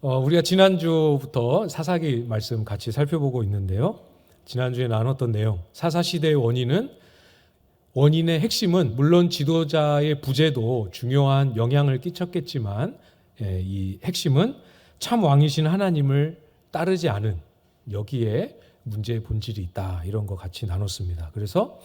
우리가 지난주부터 사사기 말씀 같이 살펴보고 있는데요. 지난주에 나눴던 내용, 사사시대의 원인의 핵심은 물론 지도자의 부재도 중요한 영향을 끼쳤겠지만 이 핵심은 참 왕이신 하나님을 따르지 않은 여기에 문제의 본질이 있다. 이런 거 같이 나눴습니다. 그래서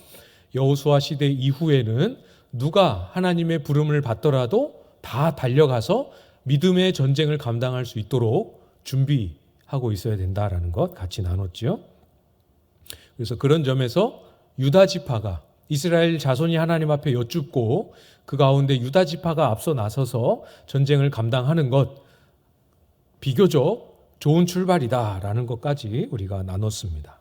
여호수아 시대 이후에는 누가 하나님의 부름을 받더라도 다 달려가서 믿음의 전쟁을 감당할 수 있도록 준비하고 있어야 된다라는 것 같이 나눴죠. 그래서 그런 점에서 유다 지파가 이스라엘 자손이 하나님 앞에 여쭙고 그 가운데 유다 지파가 앞서 나서서 전쟁을 감당하는 것 비교적 좋은 출발이다라는 것까지 우리가 나눴습니다.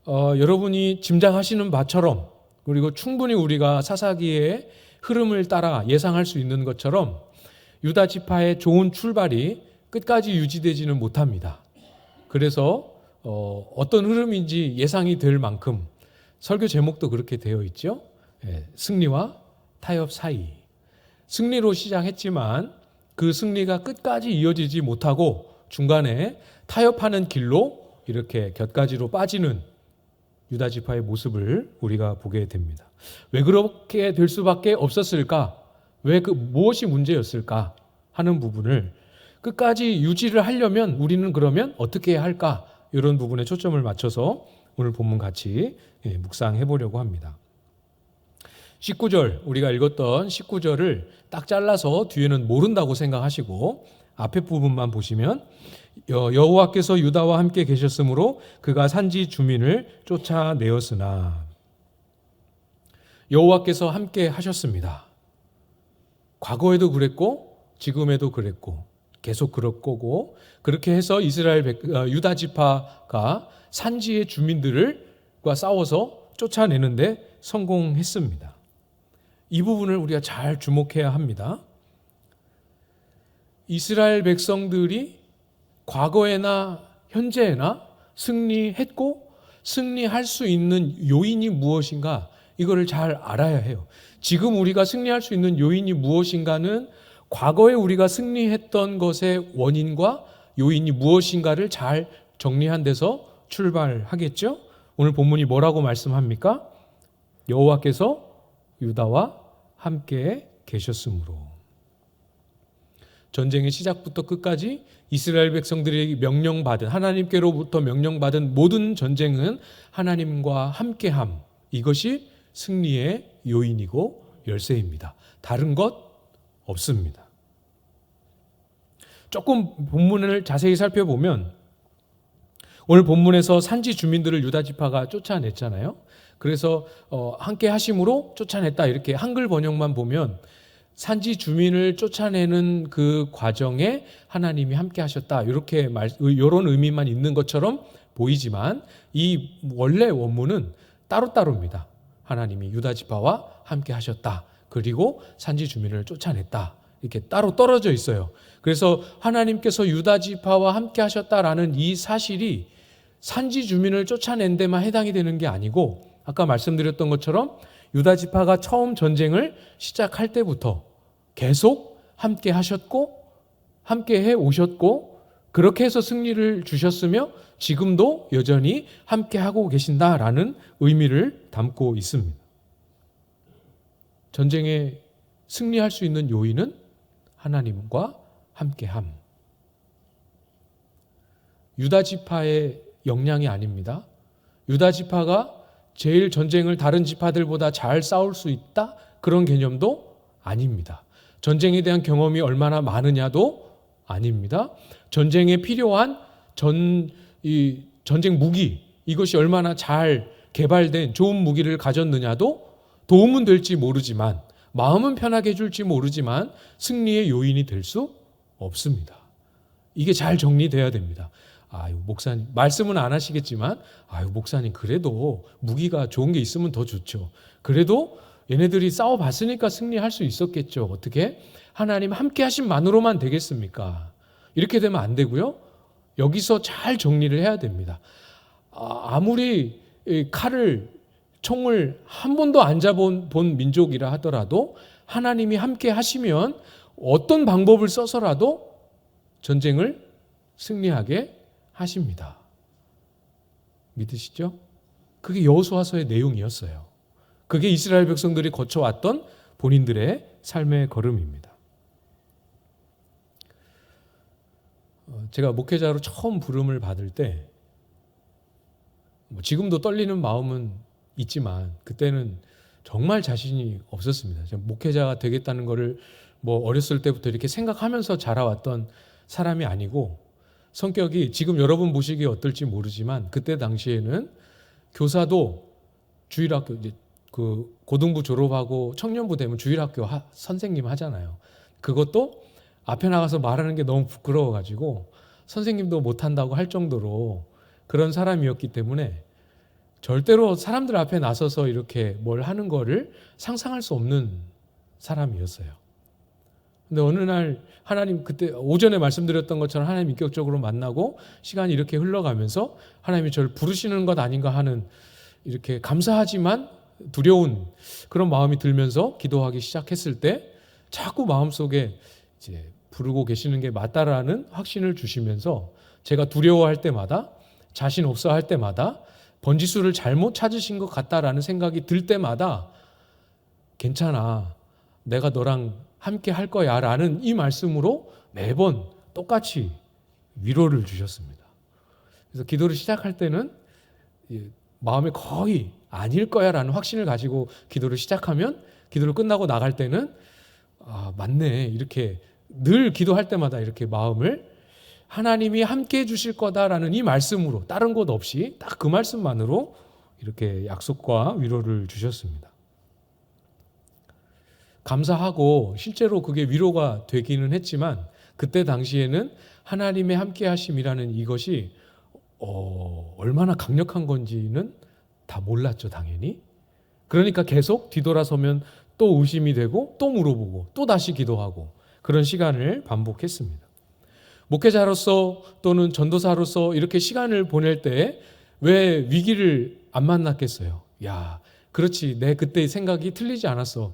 여러분이 짐작하시는 바처럼 그리고 충분히 우리가 사사기의 흐름을 따라 예상할 수 있는 것처럼 유다 지파의 좋은 출발이 끝까지 유지되지는 못합니다. 그래서 어떤 흐름인지 예상이 될 만큼 설교 제목도 그렇게 되어 있죠. 승리와 타협 사이. 승리로 시작했지만 그 승리가 끝까지 이어지지 못하고 중간에 타협하는 길로 이렇게 곁가지로 빠지는 유다 지파의 모습을 우리가 보게 됩니다. 왜 그렇게 될 수밖에 없었을까? 왜 무엇이 문제였을까? 하는 부분을 끝까지 유지를 하려면 우리는 그러면 어떻게 해야 할까? 이런 부분에 초점을 맞춰서 오늘 본문 같이 묵상해 보려고 합니다. 19절 우리가 읽었던 19절을 딱 잘라서 뒤에는 모른다고 생각하시고 앞에 부분만 보시면 여호와께서 유다와 함께 계셨으므로 그가 산지 주민을 쫓아내었으나 여호와께서 함께 하셨습니다. 과거에도 그랬고 지금에도 그랬고 계속 그럴 거고 그렇게 해서 유다 지파가 산지의 주민들과 싸워서 쫓아내는데 성공했습니다. 이 부분을 우리가 잘 주목해야 합니다. 이스라엘 백성들이 과거에나 현재에나 승리했고 승리할 수 있는 요인이 무엇인가 이거를 잘 알아야 해요. 지금 우리가 승리할 수 있는 요인이 무엇인가는 과거에 우리가 승리했던 것의 원인과 요인이 무엇인가를 잘 정리한 데서 출발하겠죠. 오늘 본문이 뭐라고 말씀합니까? 여호와께서 유다와 함께 계셨으므로. 전쟁의 시작부터 끝까지 이스라엘 백성들이 명령받은 하나님께로부터 명령받은 모든 전쟁은 하나님과 함께함. 이것이 승리의 요인이고 열쇠입니다. 다른 것 없습니다. 조금 본문을 자세히 살펴보면 오늘 본문에서 산지 주민들을 유다 지파가 쫓아냈잖아요. 그래서 함께 하심으로 쫓아냈다 이렇게 한글 번역만 보면 산지 주민을 쫓아내는 그 과정에 하나님이 함께 하셨다 이렇게 이런 의미만 있는 것처럼 보이지만 이 원래 원문은 따로따로입니다. 하나님이 유다 지파와 함께 하셨다. 그리고 산지 주민을 쫓아냈다. 이렇게 따로 떨어져 있어요. 그래서 하나님께서 유다 지파와 함께 하셨다라는 이 사실이 산지 주민을 쫓아낸 데만 해당이 되는 게 아니고 아까 말씀드렸던 것처럼 유다 지파가 처음 전쟁을 시작할 때부터 계속 함께 하셨고 함께 해 오셨고 그렇게 해서 승리를 주셨으며 지금도 여전히 함께 하고 계신다라는 의미를 담고 있습니다. 전쟁에 승리할 수 있는 요인은 하나님과 함께함. 유다 지파의 역량이 아닙니다. 유다 지파가 제일 전쟁을 다른 지파들보다 잘 싸울 수 있다? 그런 개념도 아닙니다. 전쟁에 대한 경험이 얼마나 많으냐도 아닙니다. 전쟁에 필요한 전쟁 무기, 이것이 얼마나 잘 개발된 좋은 무기를 가졌느냐도 도움은 될지 모르지만 마음은 편하게 해줄지 모르지만 승리의 요인이 될 수 없습니다. 이게 잘 정리돼야 됩니다. 목사님 말씀은 안 하시겠지만 목사님 그래도 무기가 좋은 게 있으면 더 좋죠. 그래도 얘네들이 싸워봤으니까 승리할 수 있었겠죠. 어떻게? 하나님 함께 하심만으로만 되겠습니까? 이렇게 되면 안 되고요. 여기서 잘 정리를 해야 됩니다. 아무리 총을 한 번도 안 잡은 민족이라 하더라도 하나님이 함께 하시면 어떤 방법을 써서라도 전쟁을 승리하게 하십니다. 믿으시죠? 그게 여호수아서의 내용이었어요. 그게 이스라엘 백성들이 거쳐왔던 본인들의 삶의 걸음입니다. 제가 목회자로 처음 부름을 받을 때 지금도 떨리는 마음은 있지만 그때는 정말 자신이 없었습니다. 제가 목회자가 되겠다는 거를 어렸을 때부터 이렇게 생각하면서 자라왔던 사람이 아니고 성격이 지금 여러분 보시기에 어떨지 모르지만 그때 당시에는 교사도 주일학교 이제 그 고등부 졸업하고 청년부 되면 주일학교 선생님 하잖아요. 그것도 앞에 나가서 말하는 게 너무 부끄러워가지고 선생님도 못한다고 할 정도로 그런 사람이었기 때문에 절대로 사람들 앞에 나서서 이렇게 뭘 하는 거를 상상할 수 없는 사람이었어요. 근데 어느 날 하나님, 그때 오전에 말씀드렸던 것처럼 하나님 인격적으로 만나고 시간이 이렇게 흘러가면서 하나님이 저를 부르시는 것 아닌가 하는 이렇게 감사하지만 두려운 그런 마음이 들면서 기도하기 시작했을 때 자꾸 마음속에 이제 부르고 계시는 게 맞다라는 확신을 주시면서 제가 두려워할 때마다 자신 없어 할 때마다 번지수를 잘못 찾으신 것 같다라는 생각이 들 때마다 괜찮아, 내가 너랑 함께 할 거야 라는 이 말씀으로 매번 똑같이 위로를 주셨습니다. 그래서 기도를 시작할 때는 마음에 거의 아닐 거야 라는 확신을 가지고 기도를 시작하면 기도를 끝나고 나갈 때는 맞네, 이렇게 늘 기도할 때마다 이렇게 마음을 하나님이 함께 해주실 거다라는 이 말씀으로 다른 것 없이 딱 그 말씀만으로 이렇게 약속과 위로를 주셨습니다. 감사하고 실제로 그게 위로가 되기는 했지만 그때 당시에는 하나님의 함께 하심이라는 이것이 얼마나 강력한 건지는 다 몰랐죠, 당연히. 그러니까 계속 뒤돌아서면 또 의심이 되고 또 물어보고 또 다시 기도하고 그런 시간을 반복했습니다. 목회자로서 또는 전도사로서 이렇게 시간을 보낼 때 왜 위기를 안 만났겠어요? 야, 그렇지, 내 그때의 생각이 틀리지 않았어.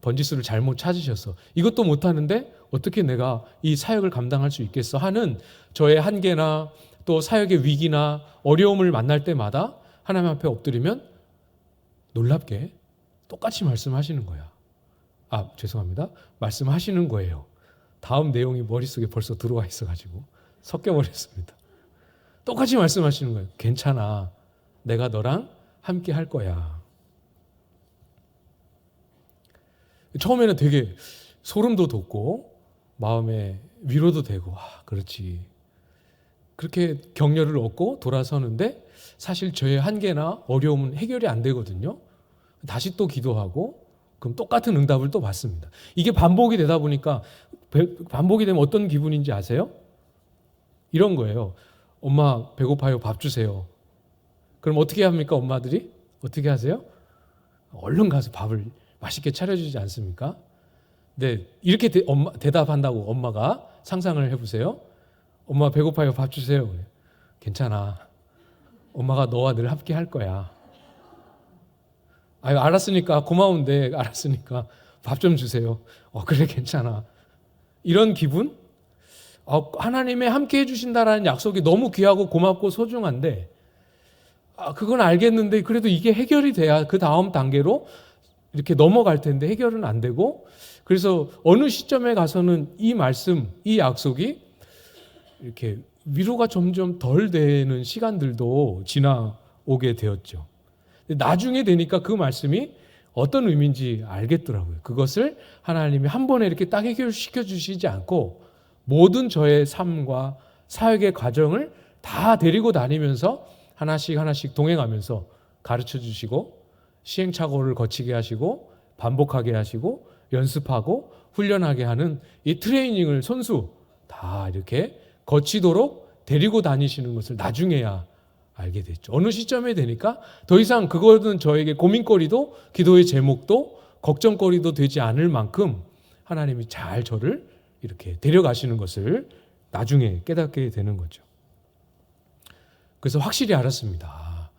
번지수를 잘못 찾으셔서 이것도 못하는데 어떻게 내가 이 사역을 감당할 수 있겠어 하는 저의 한계나 또 사역의 위기나 어려움을 만날 때마다 하나님 앞에 엎드리면 놀랍게 똑같이 말씀하시는 거야. 죄송합니다. 말씀하시는 거예요. 다음 내용이 머릿속에 벌써 들어와 있어가지고 섞여버렸습니다. 똑같이 말씀하시는 거예요. 괜찮아, 내가 너랑 함께 할 거야. 처음에는 되게 소름도 돋고 마음에 위로도 되고 그렇지, 그렇게 격려를 얻고 돌아서는데 사실 저의 한계나 어려움은 해결이 안 되거든요. 다시 또 기도하고 그럼 똑같은 응답을 또 받습니다. 이게 반복이 되다 보니까 반복이 되면 어떤 기분인지 아세요? 이런 거예요. 엄마 배고파요, 밥 주세요. 그럼 어떻게 합니까? 엄마들이 어떻게 하세요? 얼른 가서 밥을 맛있게 차려주지 않습니까? 네, 이렇게 대답한다고 엄마가 상상을 해보세요. 엄마 배고파요, 밥 주세요. 괜찮아, 엄마가 너와 늘 함께 할 거야. 알았으니까, 고마운데 알았으니까 밥 좀 주세요. 그래, 괜찮아. 이런 기분? 하나님의 함께 해주신다라는 약속이 너무 귀하고 고맙고 소중한데 그건 알겠는데 그래도 이게 해결이 돼야 그 다음 단계로 이렇게 넘어갈 텐데 해결은 안 되고, 그래서 어느 시점에 가서는 이 말씀, 이 약속이 이렇게 위로가 점점 덜 되는 시간들도 지나오게 되었죠. 나중에 되니까 그 말씀이 어떤 의미인지 알겠더라고요. 그것을 하나님이 한 번에 이렇게 딱 해결시켜 주시지 않고 모든 저의 삶과 사역의 과정을 다 데리고 다니면서 하나씩 하나씩 동행하면서 가르쳐 주시고 시행착오를 거치게 하시고 반복하게 하시고 연습하고 훈련하게 하는 이 트레이닝을 손수 다 이렇게 거치도록 데리고 다니시는 것을 나중에야 알게 됐죠. 어느 시점에 되니까 더 이상 그거는 저에게 고민거리도 기도의 제목도 걱정거리도 되지 않을 만큼 하나님이 잘 저를 이렇게 데려가시는 것을 나중에 깨닫게 되는 거죠. 그래서 확실히 알았습니다.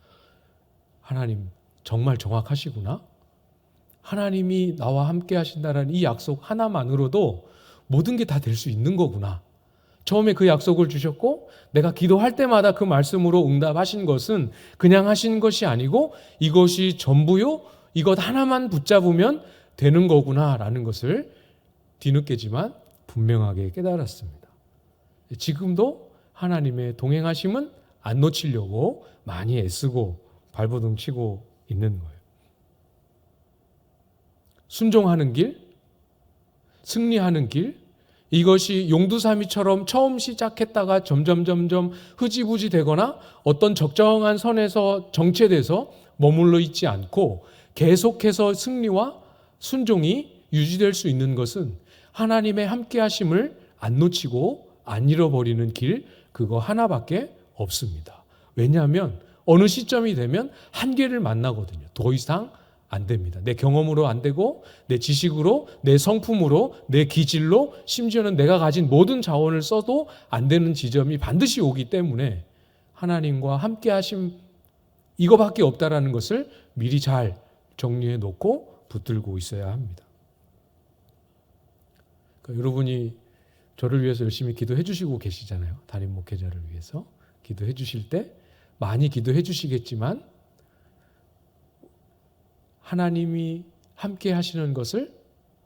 하나님 정말 정확하시구나. 하나님이 나와 함께 하신다는 이 약속 하나만으로도 모든 게 다 될 수 있는 거구나. 처음에 그 약속을 주셨고 내가 기도할 때마다 그 말씀으로 응답하신 것은 그냥 하신 것이 아니고 이것이 전부요, 이것 하나만 붙잡으면 되는 거구나라는 것을 뒤늦게지만 분명하게 깨달았습니다. 지금도 하나님의 동행하심은 안 놓치려고 많이 애쓰고 발버둥 치고 있는 거예요. 순종하는 길, 승리하는 길, 이것이 용두사미처럼 처음 시작했다가 점점 흐지부지 되거나 어떤 적정한 선에서 정체돼서 머물러 있지 않고 계속해서 승리와 순종이 유지될 수 있는 것은 하나님의 함께 하심을 안 놓치고 안 잃어버리는 길, 그거 하나밖에 없습니다. 왜냐하면 어느 시점이 되면 한계를 만나거든요. 더 이상 안 됩니다. 내 경험으로 안 되고 내 지식으로, 내 성품으로, 내 기질로, 심지어는 내가 가진 모든 자원을 써도 안 되는 지점이 반드시 오기 때문에 하나님과 함께 하심 이거밖에 없다라는 것을 미리 잘 정리해 놓고 붙들고 있어야 합니다. 그러니까 여러분이 저를 위해서 열심히 기도해 주시고 계시잖아요. 담임 목회자를 위해서 기도해 주실 때 많이 기도해 주시겠지만 하나님이 함께 하시는 것을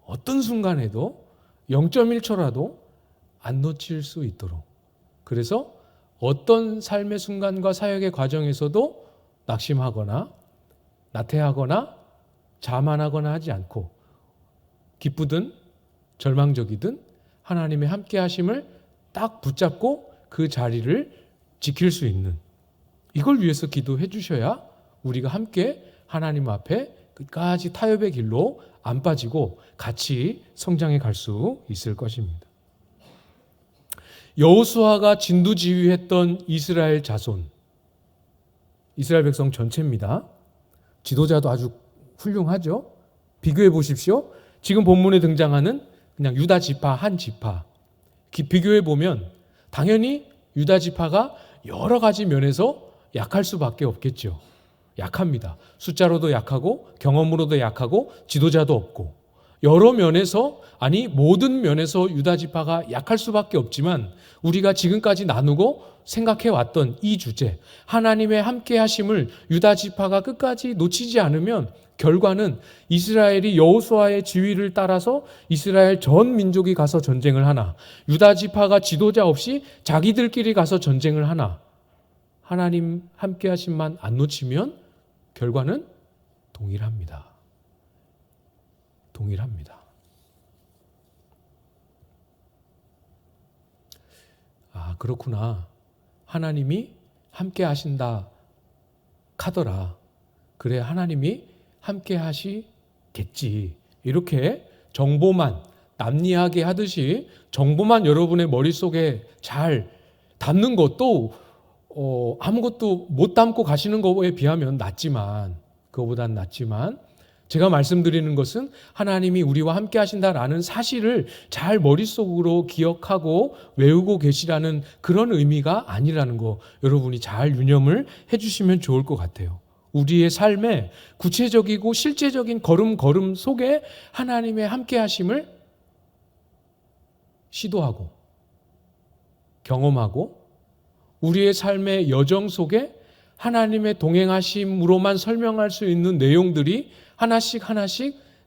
어떤 순간에도 0.1초라도 안 놓칠 수 있도록, 그래서 어떤 삶의 순간과 사역의 과정에서도 낙심하거나 나태하거나 자만하거나 하지 않고 기쁘든 절망적이든 하나님의 함께 하심을 딱 붙잡고 그 자리를 지킬 수 있는, 이걸 위해서 기도해 주셔야 우리가 함께 하나님 앞에 끝까지 타협의 길로 안 빠지고 같이 성장해 갈 수 있을 것입니다. 여호수아가 진두지휘했던 이스라엘 자손, 이스라엘 백성 전체입니다. 지도자도 아주 훌륭하죠. 비교해 보십시오. 지금 본문에 등장하는 그냥 유다 지파 한 지파, 비교해 보면 당연히 유다 지파가 여러 가지 면에서 약할 수밖에 없겠죠. 약합니다. 숫자로도 약하고 경험으로도 약하고 지도자도 없고 여러 면에서, 아니 모든 면에서 유다 지파가 약할 수밖에 없지만 우리가 지금까지 나누고 생각해 왔던 이 주제, 하나님의 함께 하심을 유다 지파가 끝까지 놓치지 않으면 결과는 이스라엘이 여호수아의 지휘를 따라서 이스라엘 전 민족이 가서 전쟁을 하나, 유다 지파가 지도자 없이 자기들끼리 가서 전쟁을 하나, 하나님 함께 하심만 안 놓치면 결과는 동일합니다. 동일합니다. 아, 그렇구나. 하나님이 함께 하신다 카더라. 그래, 하나님이 함께 하시겠지. 이렇게 정보만 남리하게 하듯이 정보만 여러분의 머릿속에 잘 담는 것도 아무것도 못 담고 가시는 것에 비하면 낫지만, 그거보단 낫지만, 제가 말씀드리는 것은 하나님이 우리와 함께 하신다라는 사실을 잘 머릿속으로 기억하고 외우고 계시라는 그런 의미가 아니라는 거 여러분이 잘 유념을 해주시면 좋을 것 같아요. 우리의 삶에 구체적이고 실제적인 걸음걸음 속에 하나님의 함께 하심을 시도하고 경험하고 우리의 삶의 여정 속에 하나님의 동행하심으로만 설명할 수 있는 내용들이 하나씩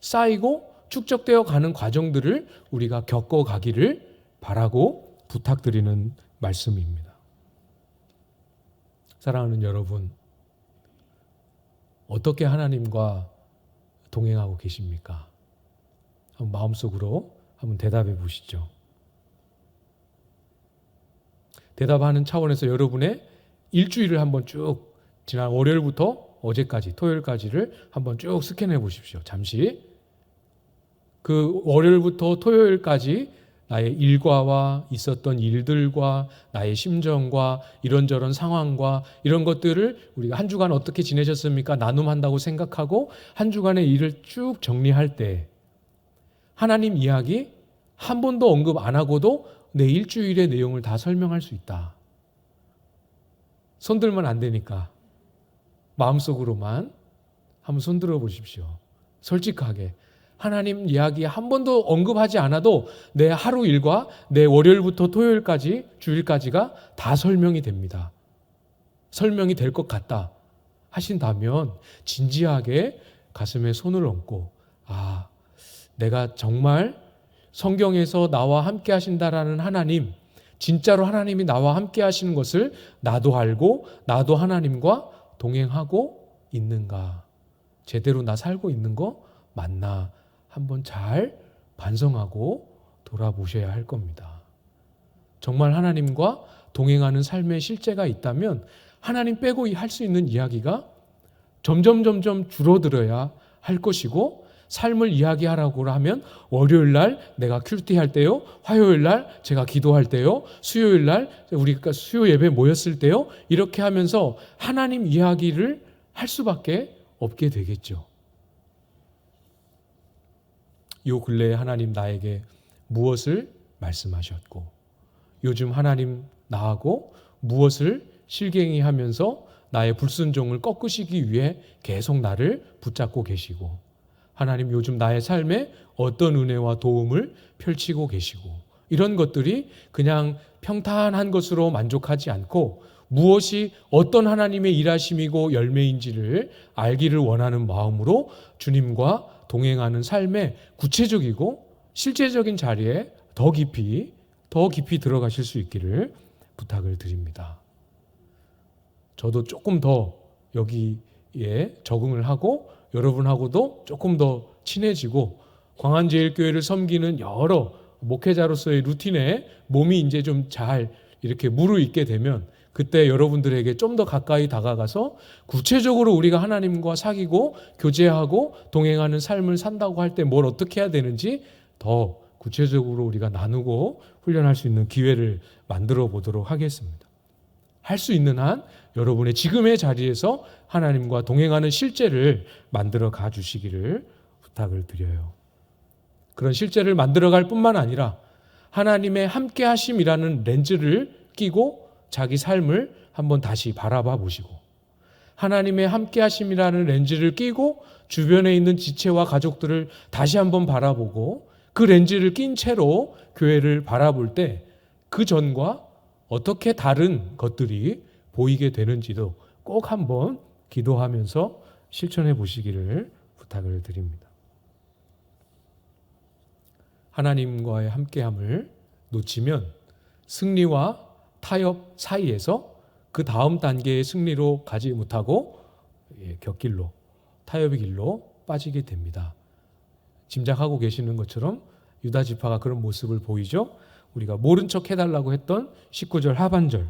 쌓이고 축적되어 가는 과정들을 우리가 겪어가기를 바라고 부탁드리는 말씀입니다. 사랑하는 여러분, 어떻게 하나님과 동행하고 계십니까? 한번 마음속으로 한번 대답해 보시죠. 대답하는 차원에서 여러분의 일주일을 한번 쭉, 지난 월요일부터 어제까지 토요일까지를 한번 쭉 스캔해 보십시오. 잠시 그 월요일부터 토요일까지 나의 일과와 있었던 일들과 나의 심정과 이런저런 상황과 이런 것들을 우리가 한 주간 어떻게 지내셨습니까? 나눔한다고 생각하고 한 주간의 일을 쭉 정리할 때 하나님 이야기 한 번도 언급 안 하고도 내 일주일의 내용을 다 설명할 수 있다. 손들면 안 되니까 마음속으로만 한번 손들어 보십시오. 솔직하게 하나님 이야기 한 번도 언급하지 않아도 내 하루 일과 내 월요일부터 토요일까지, 주일까지가 다 설명이 됩니다. 설명이 될 것 같다 하신다면 진지하게 가슴에 손을 얹고, 아, 내가 정말 성경에서 나와 함께 하신다라는 하나님, 진짜로 하나님이 나와 함께 하시는 것을 나도 알고 나도 하나님과 동행하고 있는가? 제대로 나 살고 있는 거 맞나? 한번 잘 반성하고 돌아보셔야 할 겁니다. 정말 하나님과 동행하는 삶의 실제가 있다면 하나님 빼고 할 수 있는 이야기가 점점 줄어들어야 할 것이고, 삶을 이야기하라고 하면 월요일 날 내가 큐티 할 때요, 화요일 날 제가 기도할 때요, 수요일 날 우리가 수요 예배 모였을 때요, 이렇게 하면서 하나님 이야기를 할 수밖에 없게 되겠죠. 요 근래에 하나님 나에게 무엇을 말씀하셨고, 요즘 하나님 나하고 무엇을 실갱이 하면서 나의 불순종을 꺾으시기 위해 계속 나를 붙잡고 계시고, 하나님 요즘 나의 삶에 어떤 은혜와 도움을 펼치고 계시고, 이런 것들이 그냥 평탄한 것으로 만족하지 않고 무엇이 어떤 하나님의 일하심이고 열매인지를 알기를 원하는 마음으로 주님과 동행하는 삶의 구체적이고 실제적인 자리에 더 깊이 들어가실 수 있기를 부탁을 드립니다. 저도 조금 더 여기에 적응을 하고 여러분하고도 조금 더 친해지고 광안제일교회를 섬기는 여러 목회자로서의 루틴에 몸이 이제 좀 잘 이렇게 무르익게 되면 그때 여러분들에게 좀 더 가까이 다가가서 구체적으로 우리가 하나님과 사귀고 교제하고 동행하는 삶을 산다고 할 때 뭘 어떻게 해야 되는지 더 구체적으로 우리가 나누고 훈련할 수 있는 기회를 만들어 보도록 하겠습니다. 할 수 있는 한 여러분의 지금의 자리에서 하나님과 동행하는 실제를 만들어 가 주시기를 부탁을 드려요. 그런 실제를 만들어 갈 뿐만 아니라 하나님의 함께 하심이라는 렌즈를 끼고 자기 삶을 한번 다시 바라봐 보시고, 하나님의 함께 하심이라는 렌즈를 끼고 주변에 있는 지체와 가족들을 다시 한번 바라보고, 그 렌즈를 낀 채로 교회를 바라볼 때 그 전과 어떻게 다른 것들이 보이게 되는지도 꼭 한번 기도하면서 실천해 보시기를 부탁을 드립니다. 하나님과의 함께함을 놓치면 승리와 타협 사이에서 그 다음 단계의 승리로 가지 못하고 곁길로, 타협의 길로 빠지게 됩니다. 짐작하고 계시는 것처럼 유다 지파가 그런 모습을 보이죠. 우리가 모른 척 해달라고 했던 19절 하반절,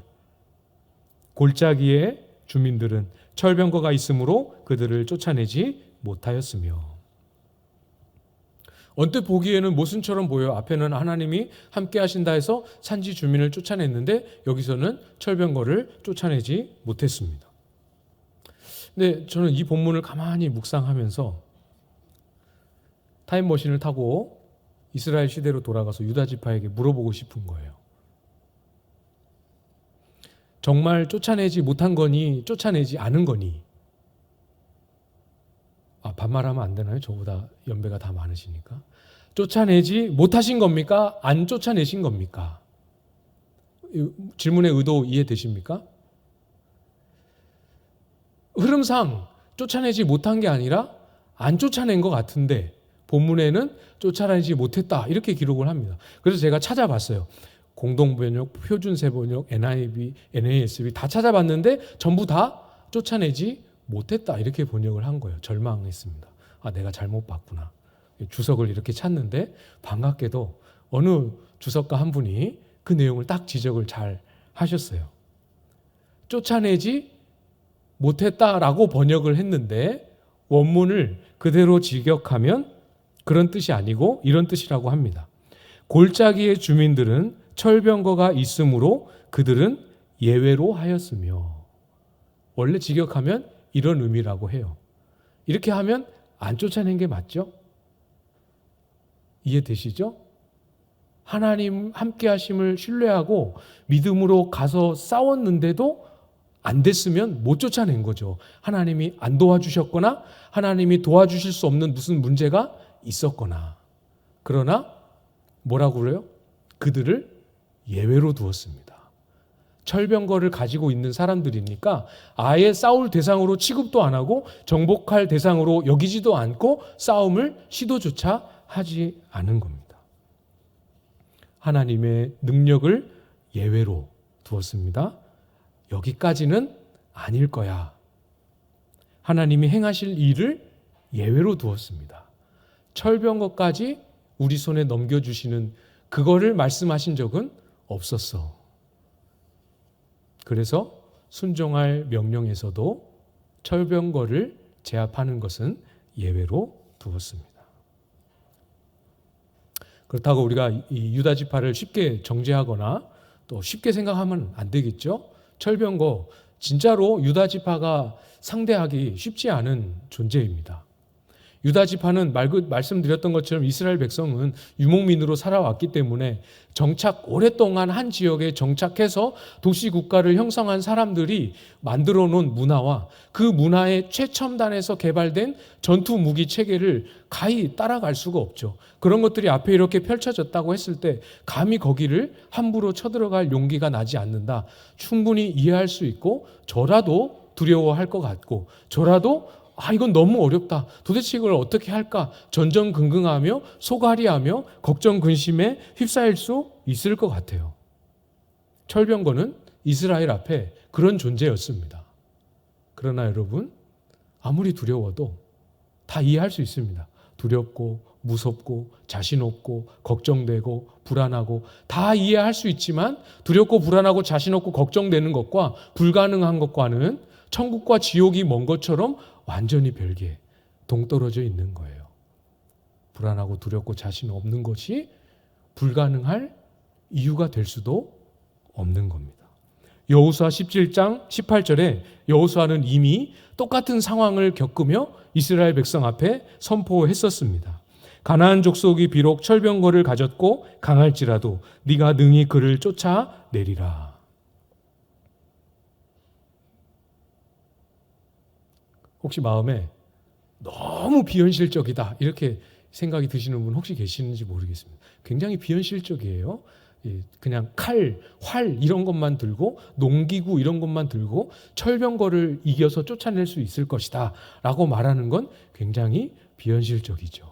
골짜기의 주민들은 철병거가 있으므로 그들을 쫓아내지 못하였으며. 언뜻 보기에는 모순처럼 보여. 앞에는 하나님이 함께 하신다 해서 산지 주민을 쫓아냈는데 여기서는 철병거를 쫓아내지 못했습니다. 근데 저는 이 본문을 가만히 묵상하면서 타임머신을 타고 이스라엘 시대로 돌아가서 유다 지파에게 물어보고 싶은 거예요. 정말 쫓아내지 못한 거니 쫓아내지 않은 거니? 반말하면 안 되나요? 저보다 연배가 다 많으시니까. 쫓아내지 못하신 겁니까? 안 쫓아내신 겁니까? 질문의 의도 이해되십니까? 흐름상 쫓아내지 못한 게 아니라 안 쫓아낸 것 같은데 본문에는 쫓아내지 못했다 이렇게 기록을 합니다. 그래서 제가 찾아봤어요. 공동번역, 표준세번역, NIV, NASB 다 찾아봤는데 전부 다 쫓아내지 못했다 이렇게 번역을 한 거예요. 절망했습니다. 내가 잘못 봤구나. 주석을 이렇게 찾는데 반갑게도 어느 주석가 한 분이 그 내용을 딱 지적을 잘 하셨어요. 쫓아내지 못했다라고 번역을 했는데 원문을 그대로 직역하면 그런 뜻이 아니고 이런 뜻이라고 합니다. 골짜기의 주민들은 철병거가 있으므로 그들은 예외로 하였으며. 원래 직역하면 이런 의미라고 해요. 이렇게 하면 안 쫓아낸 게 맞죠? 이해되시죠? 하나님 함께 하심을 신뢰하고 믿음으로 가서 싸웠는데도 안 됐으면 못 쫓아낸 거죠. 하나님이 안 도와주셨거나 하나님이 도와주실 수 없는 무슨 문제가 있었거나, 그러나 뭐라고 그래요? 그들을 예외로 두었습니다. 철병거를 가지고 있는 사람들이니까 아예 싸울 대상으로 취급도 안 하고 정복할 대상으로 여기지도 않고 싸움을 시도조차 하지 않은 겁니다. 하나님의 능력을 예외로 두었습니다. 여기까지는 아닐 거야. 하나님이 행하실 일을 예외로 두었습니다. 철병거까지 우리 손에 넘겨주시는 그거를 말씀하신 적은 없었어. 그래서 순종할 명령에서도 철병거를 제압하는 것은 예외로 두었습니다. 그렇다고 우리가 이 유다 지파를 쉽게 정죄하거나 또 쉽게 생각하면 안 되겠죠. 철병거 진짜로 유다 지파가 상대하기 쉽지 않은 존재입니다. 유다 지파는 말씀드렸던 것처럼 이스라엘 백성은 유목민으로 살아왔기 때문에 오랫동안 한 지역에 정착해서 도시 국가를 형성한 사람들이 만들어 놓은 문화와 그 문화의 최첨단에서 개발된 전투 무기 체계를 가히 따라갈 수가 없죠. 그런 것들이 앞에 이렇게 펼쳐졌다고 했을 때 감히 거기를 함부로 쳐들어갈 용기가 나지 않는다. 충분히 이해할 수 있고 저라도 두려워할 것 같고 저라도 이건 너무 어렵다. 도대체 이걸 어떻게 할까? 전전긍긍하며 소갈이하며 걱정 근심에 휩싸일 수 있을 것 같아요. 철병거는 이스라엘 앞에 그런 존재였습니다. 그러나 여러분, 아무리 두려워도 다 이해할 수 있습니다. 두렵고 무섭고 자신 없고 걱정되고 불안하고 다 이해할 수 있지만 두렵고 불안하고 자신 없고 걱정되는 것과 불가능한 것과는 천국과 지옥이 먼 것처럼 완전히 별개, 동떨어져 있는 거예요. 불안하고 두렵고 자신 없는 것이 불가능할 이유가 될 수도 없는 겁니다. 여호수아 17장 18절에 여호수아는 이미 똑같은 상황을 겪으며 이스라엘 백성 앞에 선포했었습니다. 가나안 족속이 비록 철병거를 가졌고 강할지라도 네가 능히 그를 쫓아내리라. 혹시 마음에 너무 비현실적이다 이렇게 생각이 드시는 분 혹시 계시는지 모르겠습니다. 굉장히 비현실적이에요. 그냥 칼, 활 이런 것만 들고 농기구 이런 것만 들고 철병거를 이겨서 쫓아낼 수 있을 것이다 라고 말하는 건 굉장히 비현실적이죠.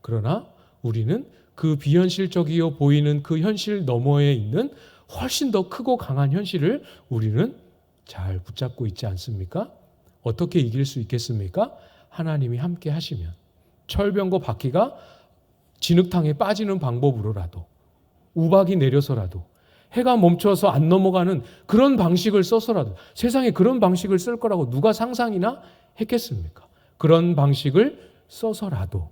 그러나 우리는 그 비현실적이어 보이는 그 현실 너머에 있는 훨씬 더 크고 강한 현실을 우리는 잘 붙잡고 있지 않습니까? 어떻게 이길 수 있겠습니까? 하나님이 함께 하시면 철병거 바퀴가 진흙탕에 빠지는 방법으로라도 우박이 내려서라도 해가 멈춰서 안 넘어가는 그런 방식을 써서라도 세상에 그런 방식을 쓸 거라고 누가 상상이나 했겠습니까? 그런 방식을 써서라도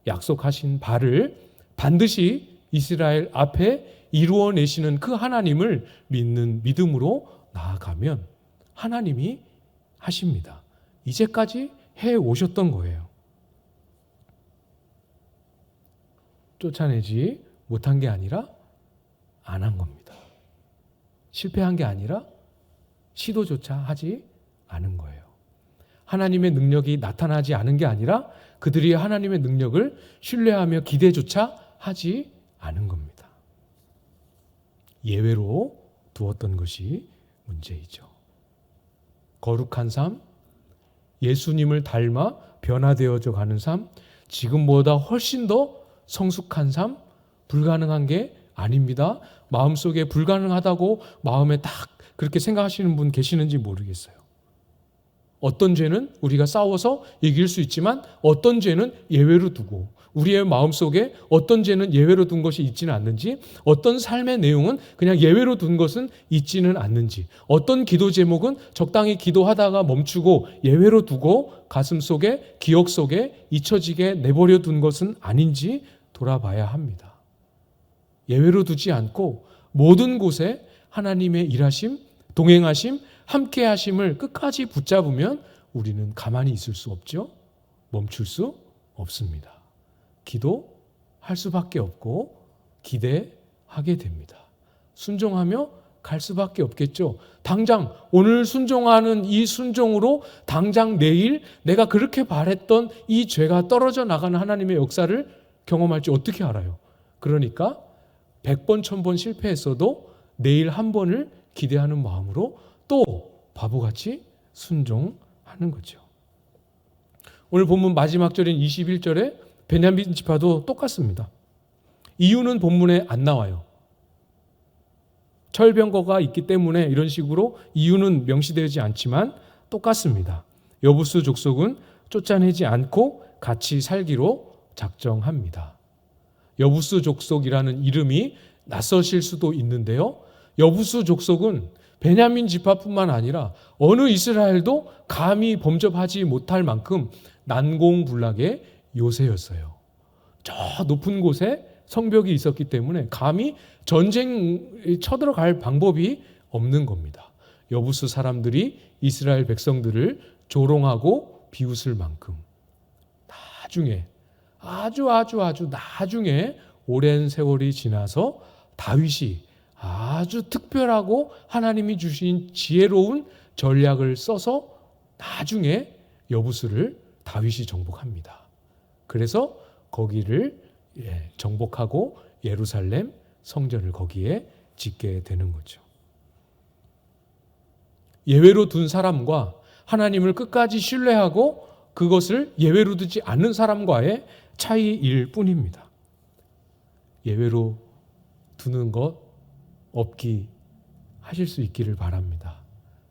약속하신 바를 반드시 이스라엘 앞에 이루어내시는 그 하나님을 믿는 믿음으로 나아가면 하나님이 하십니다. 이제까지 해 오셨던 거예요. 쫓아내지 못한 게 아니라 안 한 겁니다. 실패한 게 아니라 시도조차 하지 않은 거예요. 하나님의 능력이 나타나지 않은 게 아니라 그들이 하나님의 능력을 신뢰하며 기대조차 하지 않은 겁니다. 예외로 두었던 것이 문제이죠. 거룩한 삶, 예수님을 닮아 변화되어져 가는 삶, 지금보다 훨씬 더 성숙한 삶, 불가능한 게 아닙니다. 마음속에 불가능하다고 마음에 딱 그렇게 생각하시는 분 계시는지 모르겠어요. 어떤 죄는 우리가 싸워서 이길 수 있지만 어떤 죄는 예외로 두고 우리의 마음속에 어떤 죄는 예외로 둔 것이 있지는 않는지, 어떤 삶의 내용은 그냥 예외로 둔 것은 있지는 않는지, 어떤 기도 제목은 적당히 기도하다가 멈추고 예외로 두고 가슴 속에 기억 속에 잊혀지게 내버려 둔 것은 아닌지 돌아봐야 합니다. 예외로 두지 않고 모든 곳에 하나님의 일하심, 동행하심, 함께하심을 끝까지 붙잡으면 우리는 가만히 있을 수 없죠. 멈출 수 없습니다. 기도할 수밖에 없고 기대하게 됩니다. 순종하며 갈 수밖에 없겠죠. 당장 오늘 순종하는 이 순종으로 당장 내일 내가 그렇게 바랬던 이 죄가 떨어져 나가는 하나님의 역사를 경험할지 어떻게 알아요? 그러니까 100번, 1000번 실패했어도 내일 한 번을 기대하는 마음으로 또 바보같이 순종하는 거죠. 오늘 본문 마지막 절인 21절에 베냐민 지파도 똑같습니다. 이유는 본문에 안 나와요. 철병거가 있기 때문에 이런 식으로 이유는 명시되지 않지만 똑같습니다. 여부수 족속은 쫓아내지 않고 같이 살기로 작정합니다. 여부수 족속이라는 이름이 낯서실 수도 있는데요. 여부수 족속은 베냐민 지파뿐만 아니라 어느 이스라엘도 감히 범접하지 못할 만큼 난공불락의 요새였어요. 저 높은 곳에 성벽이 있었기 때문에 감히 전쟁에 쳐들어갈 방법이 없는 겁니다. 여부수 사람들이 이스라엘 백성들을 조롱하고 비웃을 만큼 나중에 아주 나중에 오랜 세월이 지나서 다윗이 아주 특별하고 하나님이 주신 지혜로운 전략을 써서 나중에 여부수를 다윗이 정복합니다. 그래서 거기를 정복하고 예루살렘 성전을 거기에 짓게 되는 거죠. 예외로 둔 사람과 하나님을 끝까지 신뢰하고 그것을 예외로 두지 않는 사람과의 차이일 뿐입니다. 예외로 두는 것 없기 하실 수 있기를 바랍니다.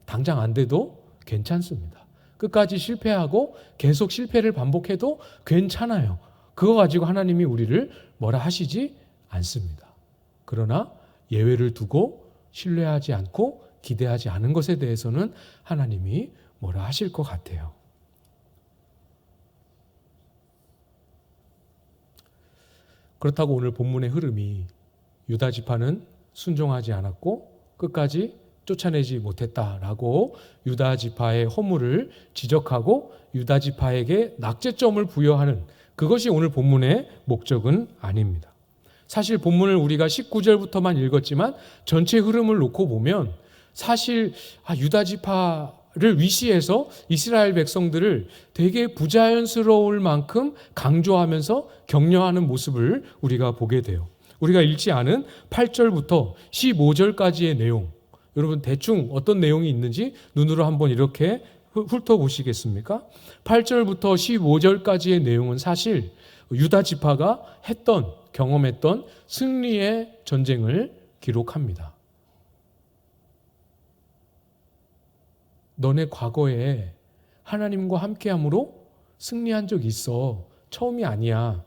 당장 안 돼도 괜찮습니다. 끝까지 실패하고 계속 실패를 반복해도 괜찮아요. 그거 가지고 하나님이 우리를 뭐라 하시지 않습니다. 그러나 예외를 두고 신뢰하지 않고 기대하지 않은 것에 대해서는 하나님이 뭐라 하실 것 같아요. 그렇다고 오늘 본문의 흐름이 유다 지파는 순종하지 않았고 끝까지 쫓아내지 못했다라고 유다 지파의 허물을 지적하고 유다 지파에게 낙제점을 부여하는 그것이 오늘 본문의 목적은 아닙니다. 사실 본문을 우리가 19절부터만 읽었지만 전체 흐름을 놓고 보면 사실 유다 지파를 위시해서 이스라엘 백성들을 되게 부자연스러울 만큼 강조하면서 격려하는 모습을 우리가 보게 돼요. 우리가 읽지 않은 8절부터 15절까지의 내용, 여러분 대충 어떤 내용이 있는지 눈으로 한번 이렇게 훑어보시겠습니까? 8절부터 15절까지의 내용은 사실 유다 지파가 경험했던 승리의 전쟁을 기록합니다. 너네 과거에 하나님과 함께함으로 승리한 적이 있어. 처음이 아니야.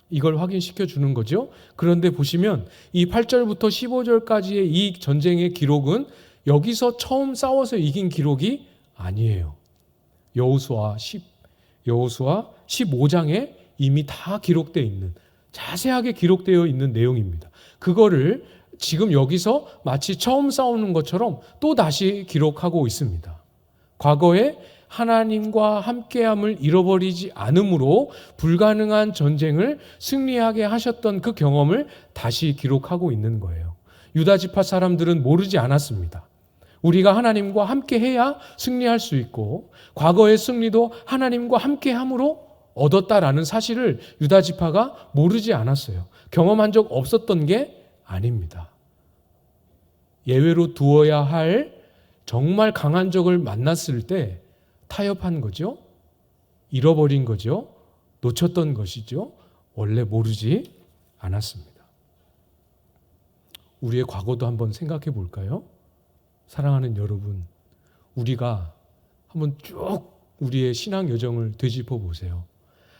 이걸 확인시켜 주는 거죠. 그런데 보시면 이 8절부터 15절까지의 이 전쟁의 기록은 여기서 처음 싸워서 이긴 기록이 아니에요. 여호수아 15장에 이미 다 기록되어 있는, 자세하게 기록되어 있는 내용입니다. 그거를 지금 여기서 마치 처음 싸우는 것처럼 또 다시 기록하고 있습니다. 과거에 하나님과 함께함을 잃어버리지 않음으로 불가능한 전쟁을 승리하게 하셨던 그 경험을 다시 기록하고 있는 거예요. 유다 지파 사람들은 모르지 않았습니다. 우리가 하나님과 함께해야 승리할 수 있고 과거의 승리도 하나님과 함께함으로 얻었다라는 사실을 유다 지파가 모르지 않았어요. 경험한 적 없었던 게 아닙니다. 예외로 두어야 할 정말 강한 적을 만났을 때 타협한 거죠. 잃어버린 거죠. 놓쳤던 것이죠. 원래 모르지 않았습니다. 우리의 과거도 한번 생각해 볼까요? 사랑하는 여러분, 우리가 한번 쭉 우리의 신앙 여정을 되짚어 보세요.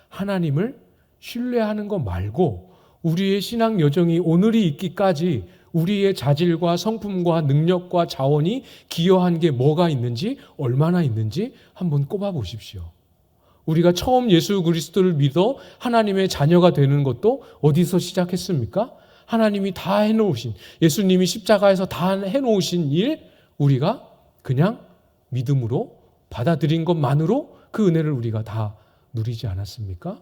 하나님을 신뢰하는 것 말고 우리의 신앙 여정이 오늘이 있기까지 우리의 자질과 성품과 능력과 자원이 기여한 게 뭐가 있는지, 얼마나 있는지 한번 꼽아 보십시오. 우리가 처음 예수 그리스도를 믿어 하나님의 자녀가 되는 것도 어디서 시작했습니까? 하나님이 다 해놓으신, 예수님이 십자가에서 다 해놓으신 일, 우리가 그냥 믿음으로 받아들인 것만으로 그 은혜를 우리가 다 누리지 않았습니까?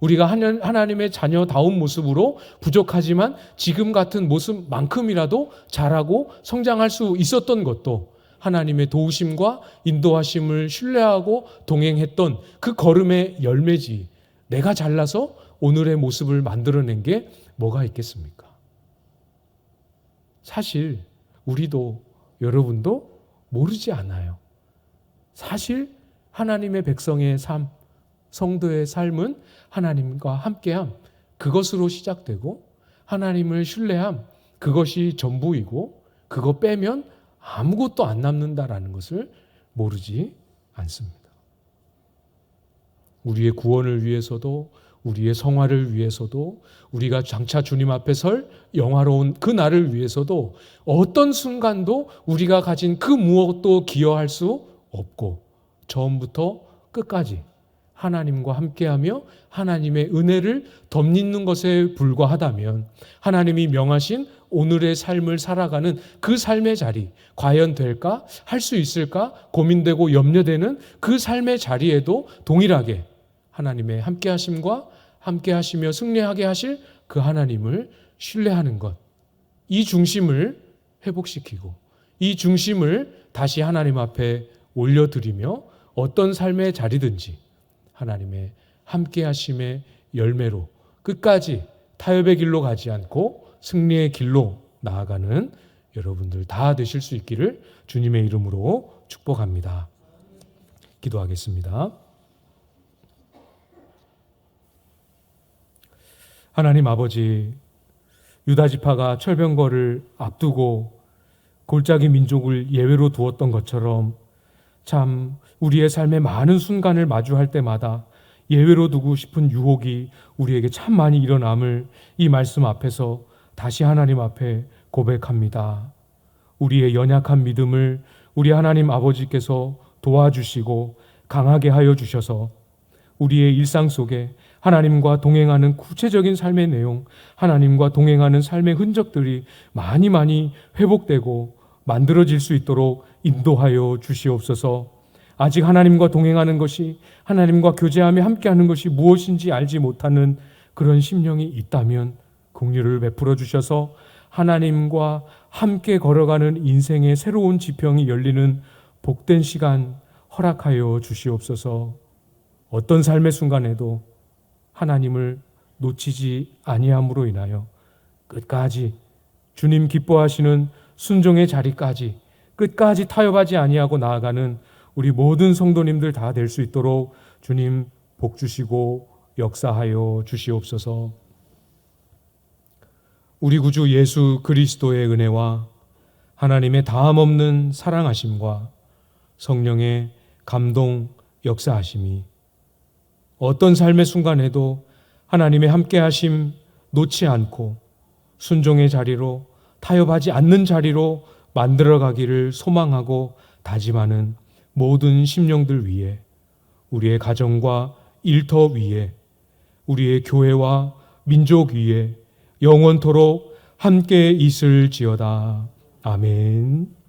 우리가 하나님의 자녀다운 모습으로 부족하지만 지금 같은 모습만큼이라도 잘하고 성장할 수 있었던 것도 하나님의 도우심과 인도하심을 신뢰하고 동행했던 그 걸음의 열매지. 내가 잘나서 오늘의 모습을 만들어낸 게 뭐가 있겠습니까? 사실 우리도 여러분도 모르지 않아요. 사실 하나님의 백성의 삶, 성도의 삶은 하나님과 함께함, 그것으로 시작되고 하나님을 신뢰함, 그것이 전부이고 그거 빼면 아무것도 안 남는다라는 것을 모르지 않습니다. 우리의 구원을 위해서도 우리의 성화를 위해서도 우리가 장차 주님 앞에 설 영화로운 그 날을 위해서도 어떤 순간도 우리가 가진 그 무엇도 기여할 수 없고 처음부터 끝까지 하나님과 함께하며 하나님의 은혜를 덧입는 것에 불과하다면 하나님이 명하신 오늘의 삶을 살아가는 그 삶의 자리 과연 될까? 할 수 있을까? 고민되고 염려되는 그 삶의 자리에도 동일하게 하나님의 함께하심과 함께하시며 승리하게 하실 그 하나님을 신뢰하는 것, 이 중심을 회복시키고 이 중심을 다시 하나님 앞에 올려드리며 어떤 삶의 자리든지 하나님의 함께하심의 열매로 끝까지 타협의 길로 가지 않고 승리의 길로 나아가는 여러분들 다 되실 수 있기를 주님의 이름으로 축복합니다. 기도하겠습니다. 하나님 아버지, 유다 지파가 철병거를 앞두고 골짜기 민족을 예외로 두었던 것처럼 참 우리의 삶의 많은 순간을 마주할 때마다 예외로 두고 싶은 유혹이 우리에게 참 많이 일어남을 이 말씀 앞에서 다시 하나님 앞에 고백합니다. 우리의 연약한 믿음을 우리 하나님 아버지께서 도와주시고 강하게 하여 주셔서 우리의 일상 속에 하나님과 동행하는 구체적인 삶의 내용, 하나님과 동행하는 삶의 흔적들이 많이 회복되고 만들어질 수 있도록 인도하여 주시옵소서. 아직 하나님과 동행하는 것이, 하나님과 교제하며 함께하는 것이 무엇인지 알지 못하는 그런 심령이 있다면 긍휼을 베풀어 주셔서 하나님과 함께 걸어가는 인생의 새로운 지평이 열리는 복된 시간 허락하여 주시옵소서. 어떤 삶의 순간에도 하나님을 놓치지 아니함으로 인하여 끝까지 주님 기뻐하시는 순종의 자리까지 끝까지 타협하지 아니하고 나아가는 우리 모든 성도님들 다 될 수 있도록 주님 복 주시고 역사하여 주시옵소서. 우리 구주 예수 그리스도의 은혜와 하나님의 다함없는 사랑하심과 성령의 감동 역사하심이 어떤 삶의 순간에도 하나님의 함께하심 놓지 않고 순종의 자리로 타협하지 않는 자리로 만들어가기를 소망하고 다짐하는 모든 심령들 위에, 우리의 가정과 일터 위에, 우리의 교회와 민족 위에 영원토록 함께 있을지어다. 아멘.